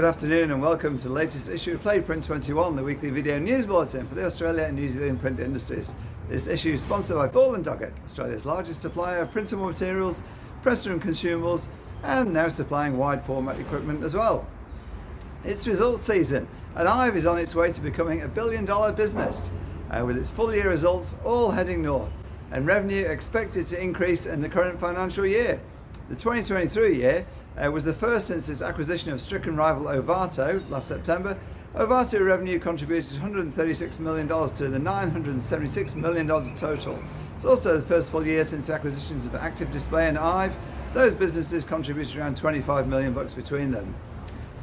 Good afternoon and welcome to the latest issue of Print21, the weekly video news bulletin for the Australia and New Zealand print industries. This issue is sponsored by Bulletin, Australia's largest supplier of printable materials, press room consumables, and now supplying wide format equipment as well. It's results season and Ive is on its way to becoming $1 billion business, with its full year results all heading north and revenue expected to increase in the current financial year. The 2023 year was the first since its acquisition of stricken rival Ovato last September. Ovato revenue contributed $136 million to the $976 million total. It's also the first full year since the acquisitions of Active Display and Ive. Those businesses contributed around $25 million between them.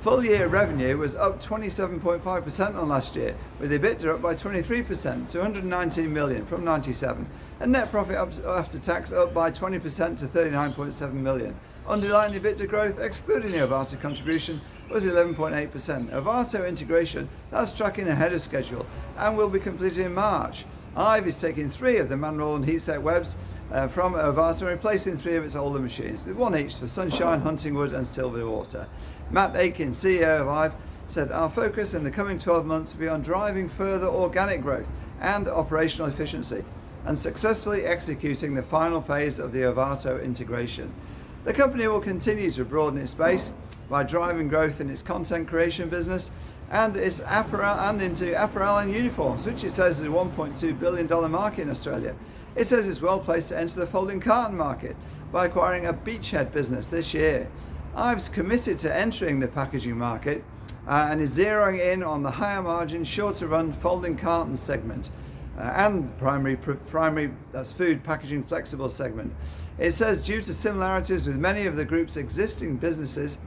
Full year revenue was up 27.5% on last year, with EBITDA up by 23% to $119 million from $97, and net profit after tax up by 20% to $39.7 million. Underlying EBITDA growth, excluding the Ovato contribution, was 11.8%. Ovato integration, that's tracking ahead of schedule and will be completed in March. Ive is taking 3 of the man-roll and heat-set webs from Ovato and replacing 3 of its older machines, one each for Sunshine, Huntingwood and Silverwater. Matt Aiken, CEO of Ive, said our focus in the coming 12 months will be on driving further organic growth and operational efficiency and successfully executing the final phase of the Ovato integration. The company will continue to broaden its base by driving growth in its content creation business and its apparel and into apparel and uniforms, which it says is a $1.2 billion market in Australia. It says it's well placed to enter the folding carton market by acquiring a beachhead business this year. Ive's committed to entering the packaging market and is zeroing in on the higher margin, shorter run folding carton segment and primary that's food packaging flexible segment. It says due to similarities with many of the group's existing businesses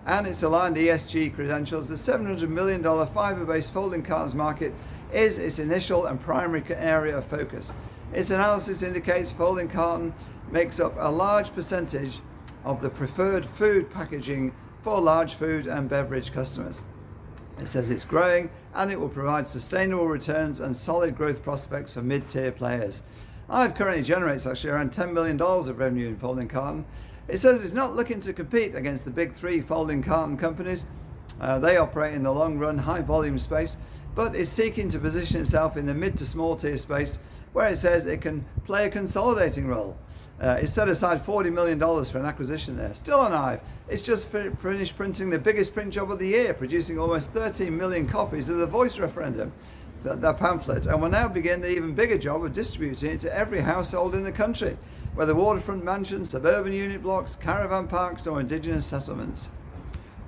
and its aligned ESG credentials, the $700 million fibre-based folding cartons market is its initial and primary area of focus. Its analysis indicates folding carton makes up a large percentage of the preferred food packaging for large food and beverage customers. It says it's growing and it will provide sustainable returns and solid growth prospects for mid-tier players. Ive currently generates actually around $10 million of revenue in folding carton. It says it's not looking to compete against the big 3 folding carton companies. They operate in the long run high volume space, but is seeking to position itself in the mid to small tier space where it says it can play a consolidating role. It set aside $40 million for an acquisition there. Still on Ive, it's just finished printing the biggest print job of the year, producing almost 13 million copies of the Voice Referendum, that pamphlet, and will now begin the even bigger job of distributing it to every household in the country, whether waterfront mansions, suburban unit blocks, caravan parks or indigenous settlements.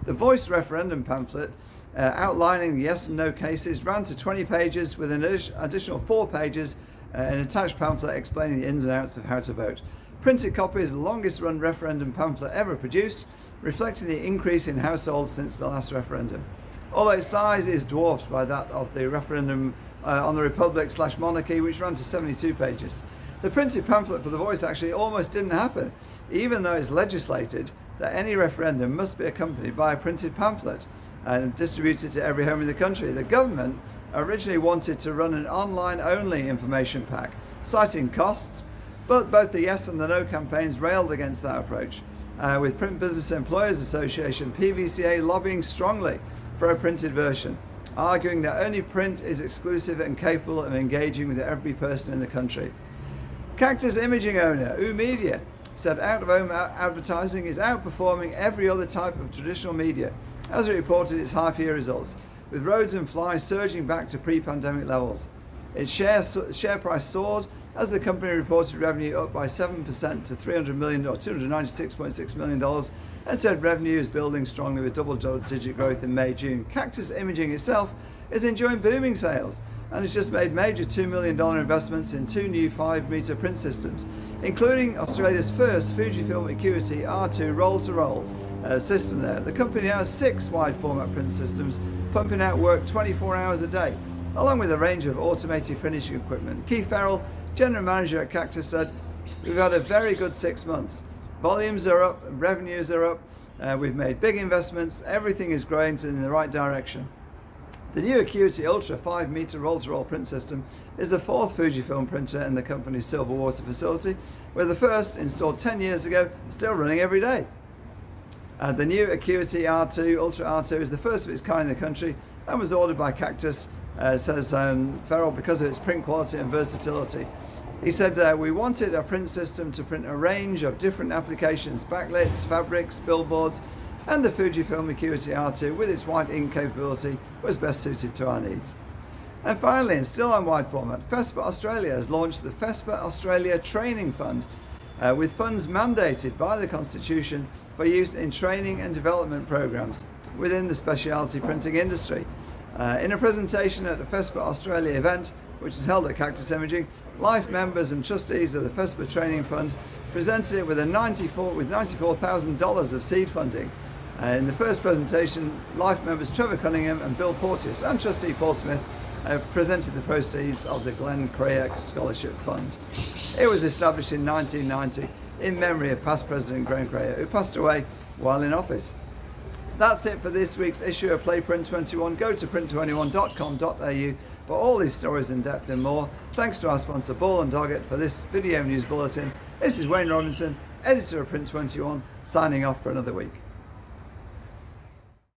The Voice Referendum pamphlet outlining the yes and no cases ran to 20 pages with an additional 4 pages an attached pamphlet explaining the ins and outs of how to vote. Printed copy is the longest run referendum pamphlet ever produced, reflecting the increase in households since the last referendum. Although its size is dwarfed by that of the referendum on the Republic/monarchy, which ran to 72 pages. The printed pamphlet for the Voice actually almost didn't happen, even though it's legislated that any referendum must be accompanied by a printed pamphlet and distributed to every home in the country. The government originally wanted to run an online-only information pack, citing costs, but both the yes and the no campaigns railed against that approach, with Print Business Employers Association, PVCA, lobbying strongly for a printed version, arguing that only print is exclusive and capable of engaging with every person in the country. Cactus Imaging owner Media said out-of-home advertising is outperforming every other type of traditional media, as it reported its half-year results, with roads and fly surging back to pre-pandemic levels. Its share price soared as the company reported revenue up by 7% to $300 million or $296.6 million, and said revenue is building strongly with double-digit growth in May-June. Cactus Imaging itself is enjoying booming sales and has just made major $2 million investments in 2 new 5-meter print systems, including Australia's first Fujifilm Acuity R2 roll-to-roll system there. The company now has 6 wide format print systems pumping out work 24 hours a day, along with a range of automated finishing equipment. Keith Farrell, General Manager at Cactus, said, "We've had a very good 6 months. Volumes are up, revenues are up, we've made big investments, everything is growing in the right direction." The new Acuity Ultra 5-meter roll-to-roll print system is the 4th Fujifilm printer in the company's Silverwater facility, where the first, installed 10 years ago, is still running every day. The new Acuity R2, Ultra R2, is the first of its kind in the country and was ordered by Cactus, says Farrell, because of its print quality and versatility. He said, we wanted a print system to print a range of different applications, backlights, fabrics, billboards, and the Fujifilm Acuity R2 with its white ink capability was best suited to our needs. And finally, and still on wide format, FESPA Australia has launched the FESPA Australia Training Fund, with funds mandated by the Constitution for use in training and development programs within the specialty printing industry. In a presentation at the FESPA Australia event, which is held at Cactus Imaging, Life members and trustees of the FESPA Training Fund presented it with $94,000 of seed funding. In the first presentation, Life members Trevor Cunningham and Bill Porteous and trustee Paul Smith presented the proceeds of the Glenn Craik Scholarship Fund. It was established in 1990 in memory of past President Glenn Craik, who passed away while in office. That's it for this week's issue of Play Print21. Go to print21.com.au for all these stories in depth and more. Thanks to our sponsor Ball & Doggett for this video news bulletin. This is Wayne Robinson, editor of Print21, signing off for another week.